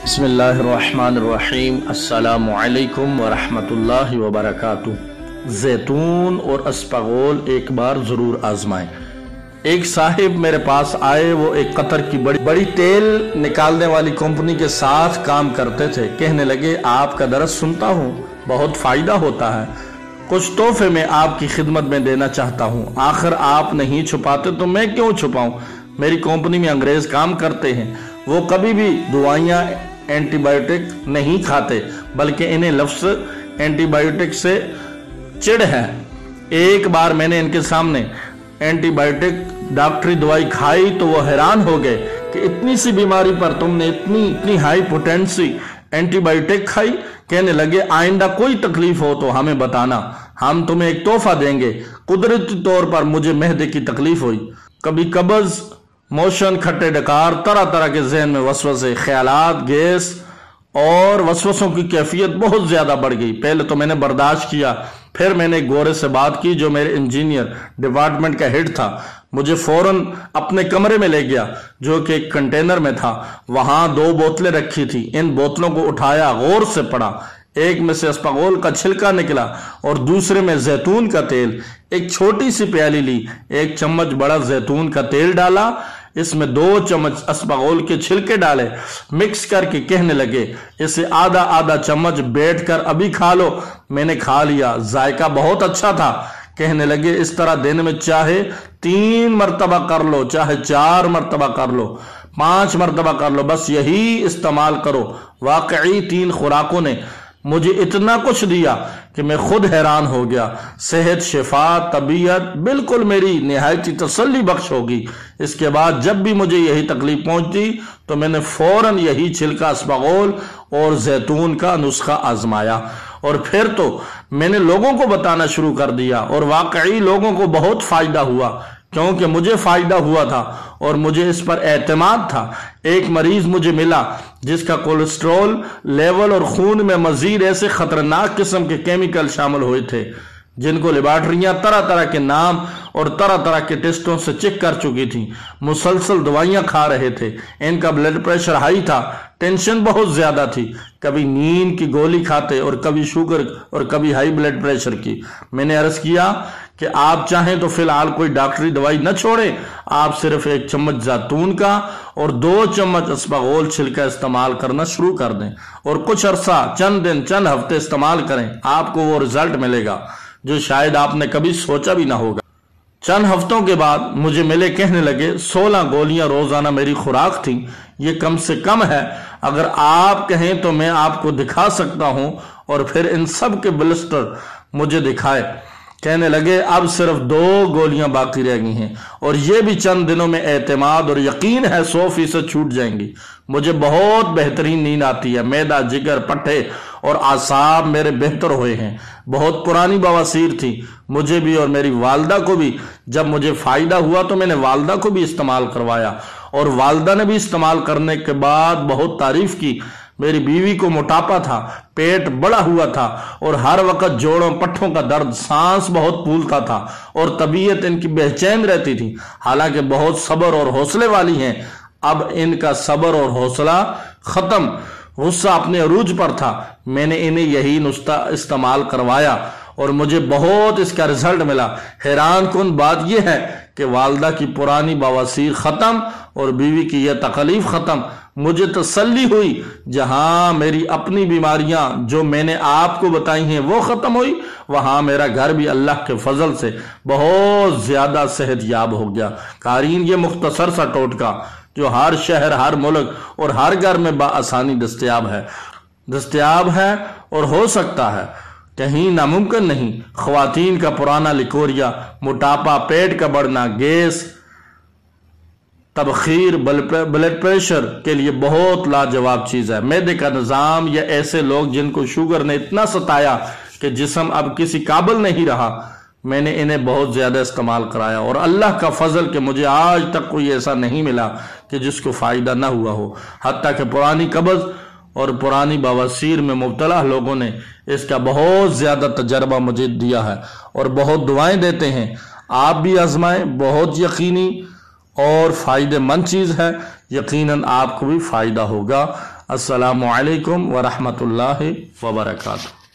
بسم اللہ الرحمن الرحیم۔ السلام علیکم ورحمۃ اللہ وبرکاتہ۔ زیتون اور اسپغول ایک بار ضرور آزمائیں۔ ایک صاحب میرے پاس آئے، وہ ایک قطر کی بڑی تیل نکالنے والی کمپنی کے ساتھ کام کرتے تھے۔ کہنے لگے آپ کا درس سنتا ہوں، بہت فائدہ ہوتا ہے، کچھ تحفے میں آپ کی خدمت میں دینا چاہتا ہوں۔ آخر آپ نہیں چھپاتے تو میں کیوں چھپاؤں؟ میری کمپنی میں انگریز کام کرتے ہیں، وہ کبھی بھی دوائیاں اینٹی بائیوٹک نہیں کھاتے، بلکہ انہیں لفظ اینٹی بائیوٹک سے چڑ ہے۔ ایک بار میں نے ان کے سامنے اینٹی بائیوٹک ڈاکٹری دوائی کھائی تو وہ حیران ہو گئے کہ اتنی سی بیماری پر تم نے اتنی ہائی پوٹینسی اینٹی بائیوٹک کھائی۔ کہنے لگے آئندہ کوئی تکلیف ہو تو ہمیں بتانا، ہم تمہیں ایک تحفہ دیں گے۔ قدرتی طور پر مجھے معدے کی تکلیف ہوئی، کبھی قبض، موشن، کھٹے ڈکار، طرح طرح کے ذہن میں وسوسے، خیالات، گیس اور وسوسوں کی کیفیت بہت زیادہ بڑھ گئی۔ پہلے تو میں نے برداشت کیا، پھر میں نے گورے سے بات کی جو میرے انجینئر ڈپارٹمنٹ کا ہیڈ تھا، مجھے فوراً اپنے کمرے میں لے گیا جو کہ ایک کنٹینر میں تھا۔ وہاں 2 بوتلیں رکھی تھی، ان بوتلوں کو اٹھایا، غور سے پڑھا۔ ایک میں سے اسپغول کا چھلکا نکلا اور دوسرے میں زیتون کا تیل۔ ایک چھوٹی سی پیالی لی، 1 چمچ بڑا زیتون کا تیل ڈالا، اس میں 2 چمچ اسپغول کے چھلکے ڈالے، مکس کر کے کہنے لگے اسے آدھا چمچ بیٹھ کر ابھی کھا لو۔ میں نے کھا لیا، ذائقہ بہت اچھا تھا۔ کہنے لگے اس طرح دن میں چاہے 3 مرتبہ کر لو، چاہے 4 مرتبہ کر لو، 5 مرتبہ کر لو، بس یہی استعمال کرو۔ واقعی 3 خوراکوں نے مجھے اتنا کچھ دیا کہ میں خود حیران ہو گیا۔ صحت، شفا، طبیعت بالکل میری نہایت تسلی بخش ہوگی۔ اس کے بعد جب بھی مجھے یہی تکلیف پہنچتی تو میں نے فوراً یہی چھلکا اسپغول اور زیتون کا نسخہ آزمایا، اور پھر تو میں نے لوگوں کو بتانا شروع کر دیا، اور واقعی لوگوں کو بہت فائدہ ہوا، کیونکہ مجھے فائدہ ہوا تھا اور مجھے اس پر اعتماد تھا۔ ایک مریض مجھے ملا جس کا کولیسٹرول لیول اور خون میں مزید ایسے خطرناک قسم کے کیمیکل شامل ہوئے تھے جن کو لیبارٹریاں طرح طرح کے نام اور طرح طرح کے ٹیسٹوں سے چیک کر چکی تھیں۔ مسلسل دوائیاں کھا رہے تھے، ان کا بلڈ پریشر ہائی تھا، ٹینشن بہت زیادہ تھی، کبھی نیند کی گولی کھاتے اور کبھی شوگر اور کبھی ہائی بلڈ پریشر کی۔ میں نے عرض کیا کہ آپ چاہیں تو فی الحال کوئی ڈاکٹری دوائی نہ چھوڑیں، آپ صرف 1 چمچ زیتون کا اور 2 چمچ اسپغول چھلکا استعمال کرنا شروع کر دیں، اور کچھ عرصہ، چند دن، چند ہفتے استعمال کریں، آپ کو وہ رزلٹ ملے گا جو شاید آپ نے کبھی سوچا بھی نہ ہوگا۔ چند ہفتوں کے بعد مجھے ملے، کہنے لگے 16 گولیاں روزانہ میری خوراک تھیں، یہ کم سے کم ہے، اگر آپ کہیں تو میں آپ کو دکھا سکتا ہوں۔ اور پھر ان سب کے بلسٹر مجھے دکھائے۔ کہنے لگے اب صرف 2 گولیاں باقی رہ گئی ہیں، اور یہ بھی چند دنوں میں اعتماد اور یقین ہے 100% چھوٹ جائیں گی۔ مجھے بہت بہترین نیند آتی ہے، معدہ، جگر، پٹھے اور اعصاب میرے بہتر ہوئے ہیں۔ بہت پرانی بواسیر تھی مجھے بھی اور میری والدہ کو بھی۔ جب مجھے فائدہ ہوا تو میں نے والدہ کو بھی استعمال کروایا، اور والدہ نے بھی استعمال کرنے کے بعد بہت تعریف کی۔ میری بیوی کو موٹاپا تھا، پیٹ بڑا ہوا تھا، اور ہر وقت جوڑوں پٹھوں کا درد، سانس بہت پھولتا تھا، اور طبیعت ان کی بے چین رہتی تھی۔ حالانکہ بہت صبر اور حوصلے والی ہیں، اب ان کا صبر اور حوصلہ ختم، غصہ اپنے عروج پر تھا۔ میں نے انہیں یہی نسخہ استعمال کروایا اور مجھے بہت اس کا رزلٹ ملا۔ حیران کن بات یہ ہے کہ والدہ کی پرانی بواسیر ختم اور بیوی کی یہ تکلیف ختم۔ مجھے تسلی ہوئی، جہاں میری اپنی بیماریاں جو میں نے آپ کو بتائی ہیں وہ ختم ہوئی، وہاں میرا گھر بھی اللہ کے فضل سے بہت زیادہ صحت یاب ہو گیا۔ قارئین، یہ مختصر سا ٹوٹکا جو ہر شہر، ہر ملک اور ہر گھر میں بآسانی دستیاب ہے اور ہو سکتا ہے، کہیں ناممکن نہیں۔ خواتین کا پرانا لیکوریا، موٹاپا، پیٹ کا بڑھنا، گیس، تبخیر، بلڈ پریشر کے لیے بہت لاجواب چیز ہے۔ معدے کا نظام، یا ایسے لوگ جن کو شوگر نے اتنا ستایا کہ جسم اب کسی قابل نہیں رہا، میں نے انہیں بہت زیادہ استعمال کرایا، اور اللہ کا فضل کہ مجھے آج تک کوئی ایسا نہیں ملا کہ جس کو فائدہ نہ ہوا ہو۔ حتیٰ کہ پرانی قبض اور پرانی بواسیر میں مبتلا لوگوں نے اس کا بہت زیادہ تجربہ مجھے دیا ہے اور بہت دعائیں دیتے ہیں۔ آپ بھی آزمائیں، بہت یقینی اور فائدہ مند چیز ہے، یقیناً آپ کو بھی فائدہ ہوگا۔ السلام علیکم ورحمۃ اللہ وبرکاتہ۔